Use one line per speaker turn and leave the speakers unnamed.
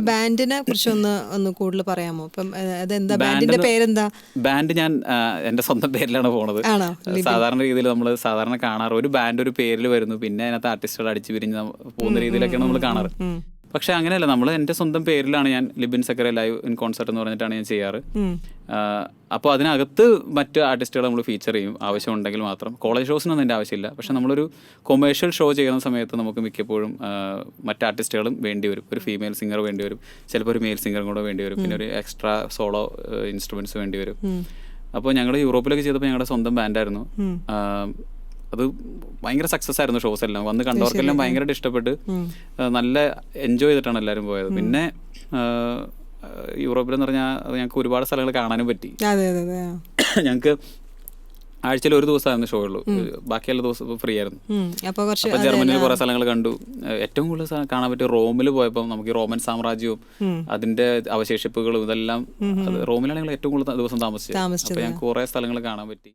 ബാൻഡിനെ കുറിച്ച് ഒന്ന് കൂടുതൽ പറയാമോ? ഇപ്പം അതെന്താ, ബാൻഡിന്റെ പേരെന്താ?
ബാൻഡ് ഞാൻ എൻ്റെ സ്വന്തം പേരിലാണ് പോണത്.
ആണോ?
സാധാരണ രീതിയിൽ നമ്മൾ സാധാരണ കാണാറ് ഒരു ബാൻഡ് ഒരു പേരിൽ വരുന്നു, പിന്നെ അതിനകത്ത് ആർട്ടിസ്റ്റുകൾ അടിച്ചു പിരിഞ്ഞ് പോകുന്ന രീതിയിലൊക്കെയാണ് നമ്മൾ കാണാറ്. പക്ഷെ അങ്ങനെയല്ല, നമ്മൾ എൻ്റെ സ്വന്തം പേരിലാണ് ഞാൻ Libin Zacharia live in concert എന്ന് പറഞ്ഞിട്ടാണ് ഞാൻ ചെയ്യാറ്. അപ്പോൾ അതിനകത്ത് മറ്റ് ആർട്ടിസ്റ്റുകൾ നമ്മൾ ഫീച്ചർ ചെയ്യും ആവശ്യമുണ്ടെങ്കിൽ മാത്രം. കോളേജ് ഷോസിനൊന്നും എൻ്റെ ആവശ്യമില്ല. പക്ഷെ നമ്മളൊരു കൊമേഴ്ഷ്യൽ ഷോ ചെയ്യുന്ന സമയത്ത് നമുക്ക് മിക്കപ്പോഴും മറ്റ് ആർട്ടിസ്റ്റുകളും വേണ്ടി വരും. ഒരു ഫീമെയിൽ സിംഗർ വേണ്ടി വരും, ചിലപ്പോൾ ഒരു മെയിൽ സിംഗറും കൂടെ വേണ്ടി വരും, പിന്നെ ഒരു എക്സ്ട്രാ സോളോ ഇൻസ്ട്രുമെന്റ്സ് വേണ്ടി വരും. അപ്പോൾ ഞങ്ങൾ യൂറോപ്പിലൊക്കെ ചെയ്തപ്പോൾ ഞങ്ങളുടെ സ്വന്തം ബാൻഡായിരുന്നു. അത് ഭയങ്കര സക്സസ് ആയിരുന്നു. ഷോസ് എല്ലാം വന്ന് കണ്ടവർക്കെല്ലാം ഭയങ്കരമായിട്ട് ഇഷ്ടപ്പെട്ട് നല്ല എൻജോയ് ചെയ്തിട്ടാണ് എല്ലാവരും പോയത്. പിന്നെ യൂറോപ്പിലെന്ന് പറഞ്ഞാൽ ഞങ്ങൾക്ക് ഒരുപാട് സ്ഥലങ്ങൾ കാണാനും പറ്റി. ഞങ്ങൾക്ക് ആഴ്ചയിൽ ഒരു ദിവസമായിരുന്നു ഷോ ഉള്ളൂ, ബാക്കിയുള്ള ദിവസം ഫ്രീ ആയിരുന്നു. അപ്പോൾ ജർമ്മനിയിൽ കുറെ സ്ഥലങ്ങൾ കണ്ടു. ഏറ്റവും കൂടുതൽ കാണാൻ പറ്റിയ റോമിൽ പോയപ്പോൾ നമുക്ക് ഈ റോമൻ സാമ്രാജ്യവും അതിന്റെ അവശേഷിപ്പുകളും ഇതെല്ലാം, റോമിലാണ് ഞങ്ങൾ ഏറ്റവും കൂടുതൽ ദിവസം താമസിച്ചത്. അപ്പോൾ ഞങ്ങൾക്ക് കുറെ സ്ഥലങ്ങൾ കാണാൻ പറ്റി.